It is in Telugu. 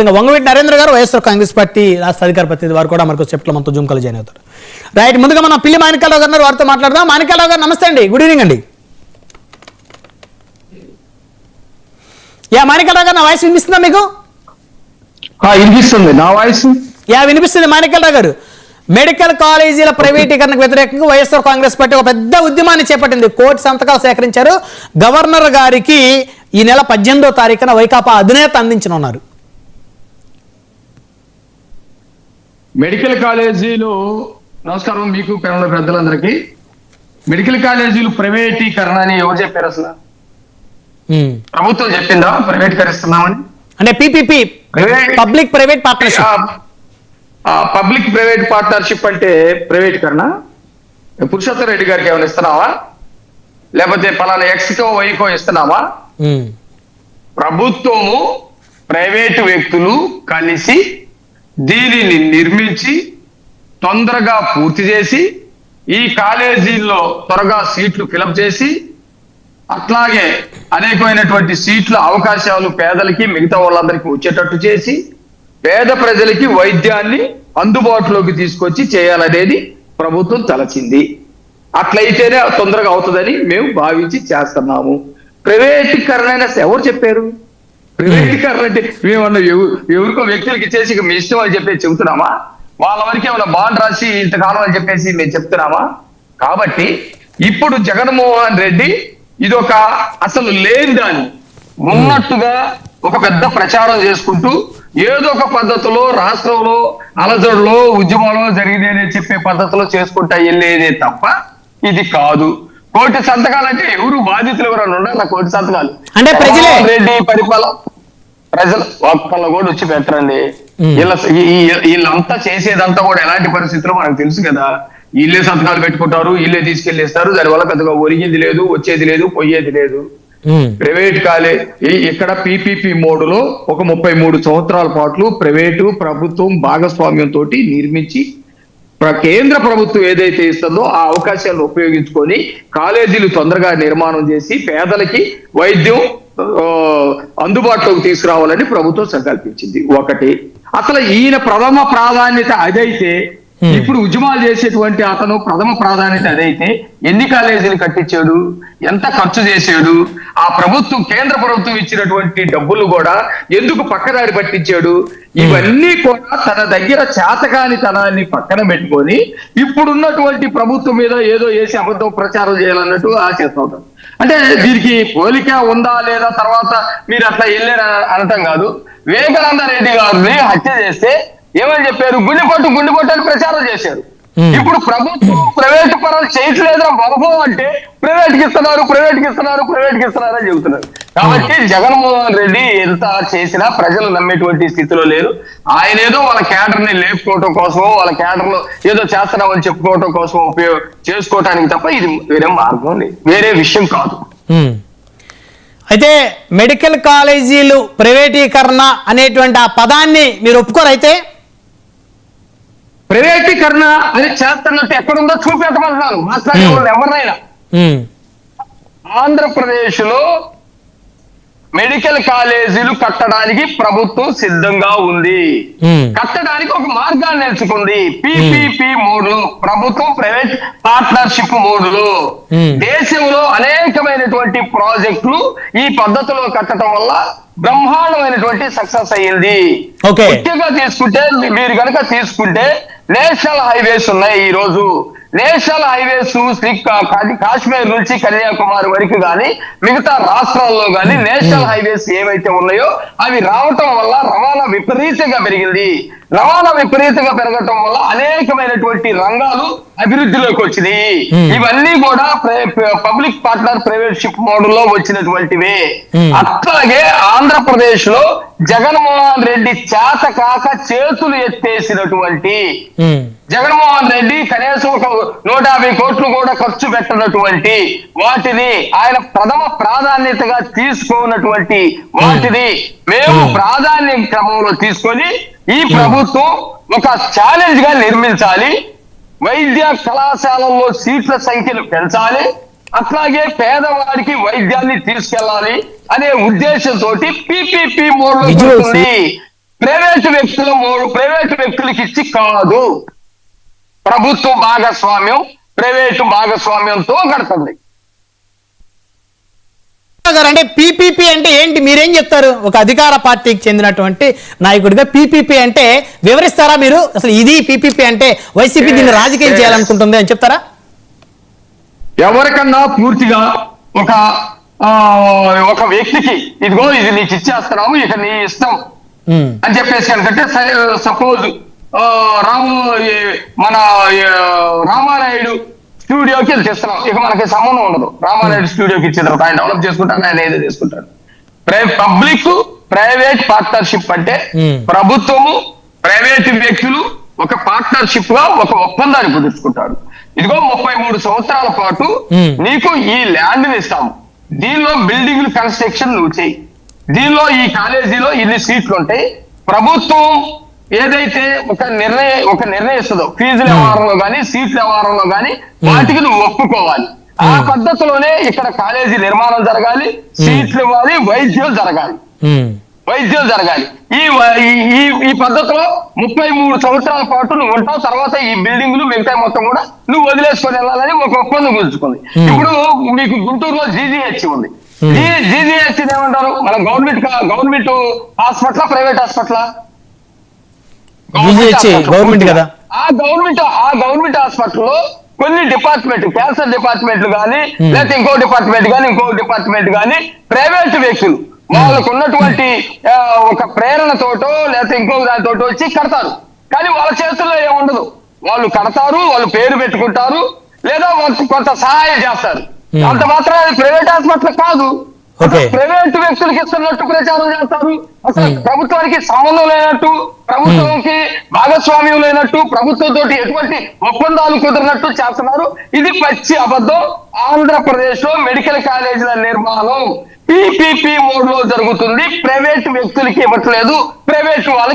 వంగవీటి నరేంద్ర గారు వైఎస్ఆర్ కాంగ్రెస్ పార్టీ రాష్ట్ర అధికార ప్రతినిధి వారు కూడా మనకు చెప్పట్లో మనతో జూమ్ కాల్ జాయిన్ అవుతారు. రైట్, ముందుగా మనం పిల్లి మాణిక్యాలరావు గారు వారితో మాట్లాడదాం. మాణిక్యాలరావు గారు నమస్తే అండి, గుడ్ ఈవినింగ్ అండి. మాణిక్యాలరావు గారు, నా వాయిస్ వినిపిస్తుందా మీకు? వినిపిస్తుంది. నా వాయిస్ వినిపిస్తుంది. మాణిక్యాలరావు గారు, మెడికల్ కాలేజీల ప్రైవేటీకరణకు వ్యతిరేకంగా వైఎస్ఆర్ కాంగ్రెస్ పార్టీ ఒక పెద్ద ఉద్యమాన్ని చేపట్టింది. కోటి సంతకాలు సేకరించారు. గవర్నర్ గారికి ఈ నెల 18వ తారీఖున వైకాపా అధినేత అందించనున్నారు. మెడికల్ కాలేజీలు, నమస్కారం మీకు పెద్దల పెద్దలందరికీ. మెడికల్ కాలేజీలు ప్రైవేటీకరణ అని ఎవరు చెప్పారు? అసలు ప్రభుత్వం చెప్పిందా ప్రైవేటీకరిస్తున్నామని? అంటే PPP, public private partnership. Public private partnership అంటే ప్రైవేటీకరణ. పురుషోత్తమ రెడ్డి గారికి ఏమైనా ఇస్తున్నావా, లేకపోతే పలానా ఎక్స్కో వైకో ఇస్తున్నావా? ప్రభుత్వము ప్రైవేటు వ్యక్తులు కలిసి దీనిని నిర్మించి తొందరగా పూర్తి చేసి ఈ కాలేజీల్లో త్వరగా సీట్లు ఫిలప్ చేసి అట్లాగే అనేకమైనటువంటి సీట్ల అవకాశాలు పేదలకి మిగతా వాళ్ళందరికీ వచ్చేటట్టు చేసి పేద ప్రజలకి వైద్యాన్ని అందుబాటులోకి తీసుకొచ్చి చేయాలనేది ప్రభుత్వం తలచింది. అట్లయితేనే తొందరగా అవుతుందని మేము భావించి చేస్తున్నాము. ప్రైవేటీకరణ ఎవరు చెప్పారు? ప్రైవేటీకరణ అంటే మేమన్నా ఎవరికో వ్యక్తులకి ఇచ్చేసి మీ ఇష్టం అని చెప్పేసి చెబుతున్నామా? వాళ్ళ వరకు ఏమన్నా బాండ్ రాసి ఇంతకాలం అని చెప్పేసి మేము చెప్తున్నామా? కాబట్టి ఇప్పుడు జగన్మోహన్ రెడ్డి ఇదొక అసలు లేని దాన్ని ఉన్నట్టుగా ఒక పెద్ద ప్రచారం చేసుకుంటూ ఏదో ఒక పద్ధతిలో రాష్ట్రంలో అలజడులో ఉద్యమంలో జరిగిందని చెప్పే పద్ధతిలో చేసుకుంటా వెళ్ళేదే తప్ప ఇది కాదు. కోటి సంతకాలు అంటే ఎవరు బాధితులు ఎవరైనా ఉండాలి? కోటి సంతకాలు అంటే రెడ్డి పరిపాలన ప్రజలు ఒక్కళ్ళు కూడా వచ్చి పెట్టరండి. వీళ్ళంతా చేసేదంతా కూడా ఎలాంటి పరిస్థితుల్లో మనకు తెలుసు కదా. వీళ్ళే సంతకాలు పెట్టుకుంటారు, వీళ్ళే తీసుకెళ్లేస్తారు. దానివల్ల పెద్దగా ఒరిగింది లేదు, వచ్చేది లేదు, పోయేది లేదు. ప్రైవేట్ కాలేజ్ ఇక్కడ పీపీపీ మోడులో ఒక 33 సంవత్సరాల పాటు ప్రైవేటు ప్రభుత్వం భాగస్వామ్యంతో నిర్మించి కేంద్ర ప్రభుత్వం ఏదైతే ఇస్తుందో ఆ అవకాశాలను ఉపయోగించుకొని కాలేజీలు తొందరగా నిర్మాణం చేసి పేదలకి వైద్యం అందుబాటులోకి తీసుకురావాలని ప్రభుత్వం సంకల్పించింది. ఒకటి, అసలు ఈయన ప్రథమ ప్రాధాన్యత అదైతే ఇప్పుడు ఉద్యమాలు చేసేటువంటి అతను ప్రథమ ప్రాధాన్యత అదైతే ఎన్ని కాలేజీలు కట్టించాడు, ఎంత ఖర్చు చేశాడు, ఆ ప్రభుత్వం కేంద్ర ప్రభుత్వం ఇచ్చినటువంటి డబ్బులు కూడా ఎందుకు పక్కదారి పట్టించాడు, ఇవన్నీ కూడా తన దగ్గర చేతకాని తనాన్ని పక్కన పెట్టుకొని ఇప్పుడున్నటువంటి ప్రభుత్వం మీద ఏదో వేసి అబద్ధం ప్రచారం చేయాలన్నట్టు ఆశిస్తాం. అంటే దీనికి పోలిక ఉందా లేదా తర్వాత మీరు అట్లా వెళ్ళారు అనటం కాదు. వివేకానంద రెడ్డి గారిని హత్య చేస్తే ఏమని చెప్పారు? గుండెపోటు అని ప్రచారం చేశారు. ఇప్పుడు ప్రభుత్వం ప్రైవేట్ పరాలు చేయట్లేదా బాబు అంటే ప్రైవేట్కి ఇస్తున్నారు అని చెబుతున్నారు. కాబట్టి జగన్మోహన్ రెడ్డి ఎంత చేసినా ప్రజలు నమ్మేటువంటి స్థితిలో లేరు. ఆయన ఏదో వాళ్ళ క్యాడర్ ని లేపుకోవటం కోసమో వాళ్ళ క్యాడర్ లో ఏదో చేస్తున్నామని చెప్పుకోవటం కోసం చేసుకోవటానికి తప్ప ఇది వేరే మార్గం లేదు, వేరే విషయం కాదు. అయితే మెడికల్ కాలేజీలు ప్రైవేటీకరణ అనేటువంటి ఆ పదాన్ని మీరు ఒప్పుకోరైతే? ప్రైవేటీకరణ అని చేస్తున్నట్టు ఎక్కడుందో చూపెట్టమంటున్నాను మాట్లాడే వాళ్ళు ఎవరినైనా. ఆంధ్రప్రదేశ్ లో మెడికల్ కాలేజీలు కట్టడానికి ప్రభుత్వం సిద్ధంగా ఉంది. కట్టడానికి ఒక మార్గాన్ని ఎంచుకుంది. పీపీపీ మోడ్లో, ప్రభుత్వం ప్రైవేట్ పార్ట్నర్షిప్ మోడ్లో. దేశంలో అనేకమైనటువంటి ప్రాజెక్టులు ఈ పద్ధతిలో కట్టడం వల్ల బ్రహ్మాండమైనటువంటి సక్సెస్ అయ్యింది. ముఖ్యంగా తీసుకుంటే మీరు కనుక తీసుకుంటే నేషనల్ హైవేస్ ఉన్నాయి. ఈ రోజు నేషనల్ హైవేస్ కాశ్మీర్ నుంచి కన్యాకుమారి వరకు కానీ మిగతా రాష్ట్రాల్లో కానీ నేషనల్ హైవేస్ ఏవైతే ఉన్నాయో అవి రావటం వల్ల రవాణా విపరీతంగా పెరిగింది. రవాణా విపరీతంగా పెరగటం వల్ల అనేకమైనటువంటి రంగాలు అభివృద్ధిలోకి వచ్చినాయి. ఇవన్నీ కూడా పబ్లిక్ పార్ట్నర్ ప్రైవేట్షిప్ మోడల్లో వచ్చినటువంటివే. అట్లాగే ఆంధ్రప్రదేశ్ లో జగన్మోహన్ రెడ్డి చేత కాక చేతులు ఎత్తేసినటువంటి జగన్మోహన్ రెడ్డి కనీసం ఒక 150 కోట్లు కూడా ఖర్చు పెట్టినటువంటి వాటిని ఆయన ప్రథమ ప్రాధాన్యతగా తీసుకున్నటువంటి వాటిని మేము ప్రాధాన్యం క్రమంలో తీసుకొని ఈ ప్రభుత్వం ఒక ఛాలెంజ్ గా నిర్మించాలి. వైద్య కళాశాలల్లో సీట్ల సంఖ్యను పెంచాలి, అట్లాగే పేదవాడికి వైద్యాన్ని తీసుకెళ్లాలి అనే ఉద్దేశంతో పీపీపీ మోడ్ లో ప్రైవేటు వ్యక్తులకి ఇచ్చి కాదు, ప్రభుత్వ భాగస్వామ్యం ప్రైవేటు భాగస్వామ్యంతో కడుతుంది. అంటే పీపీపీ అంటే ఏంటి, మీరేం చెప్తారు? ఒక అధికార పార్టీకి చెందినటువంటి నాయకుడిగా పీపీపీ అంటే వివరిస్తారా మీరు? అసలు ఇది పీపీపీ అంటే వైసీపీ దీన్ని రాజకీయం చేయాలనుకుంటుంది అని చెప్తారా? ఎవరికన్నా పూర్తిగా ఒక వ్యక్తికి ఇదిగో ఇది నీకు ఇచ్చేస్తున్నాము, ఇక నీ ఇష్టం అని చెప్పేసి కనుకంటే, సపోజ్ మన రామానాయుడు స్టూడియోకి తెస్తున్నాం, ఇక మనకి సంబంధం ఉండదు. రామానాయుడు స్టూడియోకి ఇచ్చిన తర్వాత ఆయన డెవలప్ చేసుకుంటాడు, ఆయన ఏదో చేసుకుంటాడు. పబ్లిక్ ప్రైవేట్ పార్ట్నర్షిప్ అంటే ప్రభుత్వము ప్రైవేట్ వ్యక్తులు ఒక పార్ట్నర్షిప్ గా ఒక ఒప్పందాన్ని కుదుర్చుకుంటారు. ఇదిగో 33 సంవత్సరాల పాటు నీకు ఈ ల్యాండ్ ని ఇస్తాము, దీనిలో బిల్డింగ్లు కన్స్ట్రక్షన్ నువ్వు చేయి, దీనిలో ఈ కాలేజీలో ఇన్ని సీట్లు ఉంటాయి. ప్రభుత్వం ఏదైతే ఒక నిర్ణయిస్తుందో ఫీజుల వ్యవహారంలో కానీ సీట్ల వ్యవహారంలో కానీ వాటికి నువ్వు ఒప్పుకోవాలి. ఆ పద్ధతిలోనే ఇక్కడ కాలేజీ నిర్మాణం జరగాలి, సీట్లు ఇవ్వాలి, వైద్యం జరగాలి. ఈ పద్ధతిలో 33 సంవత్సరాల పాటు నువ్వు ఉంటావు. తర్వాత ఈ బిల్డింగ్లు మిగతా మొత్తం కూడా నువ్వు వదిలేసుకొని వెళ్ళాలని ఒక ఒప్పందం కుదుర్చుకుంది. ఇప్పుడు మీకు గుంటూరులో జీజీహెచ్ ఉంది. జీజీహెచ్ ఏమంటారు? మన government hospital, private hospital? Government కదా. ఆ గవర్నమెంట్ హాస్పిటల్లో కొన్ని డిపార్ట్మెంట్, క్యాన్సర్ డిపార్ట్మెంట్లు కానీ, లేకపోతే ఇంకో డిపార్ట్మెంట్ కానీ ప్రైవేట్ వ్యక్తులు వాళ్ళకు ఉన్నటువంటి ఒక ప్రేరణతోటో లేకపోతే ఇంకొక దానితోటో వచ్చి కడతారు. కానీ వాళ్ళ చేతుల్లో ఏముండదు. వాళ్ళు కడతారు, వాళ్ళు పేరు పెట్టుకుంటారు, లేదా వాళ్ళకి కొంత సహాయం చేస్తారు. అంత మాత్రం అది ప్రైవేట్ హాస్పిటల్ కాదు. ప్రైవేట్ వ్యక్తులకి ఇస్తున్నట్టు ప్రచారం చేస్తారు. అసలు ప్రభుత్వానికి సంబంధం లేనట్టు, ప్రభుత్వంకి భాగస్వామ్యం లేనట్టు, ప్రభుత్వంతో ఎటువంటి ఒప్పందాలు కుదిరినట్టు చేస్తున్నారు. ఇది పచ్చి అబద్ధం. ఆంధ్రప్రదేశ్ లో మెడికల్ కాలేజీల నిర్మాణం PPP మోడ్ లో జరుగుతుంది. ప్రైవేట్ వ్యక్తులకి ఇవ్వట్లేదు, ప్రైవేట్ వాళ్ళకి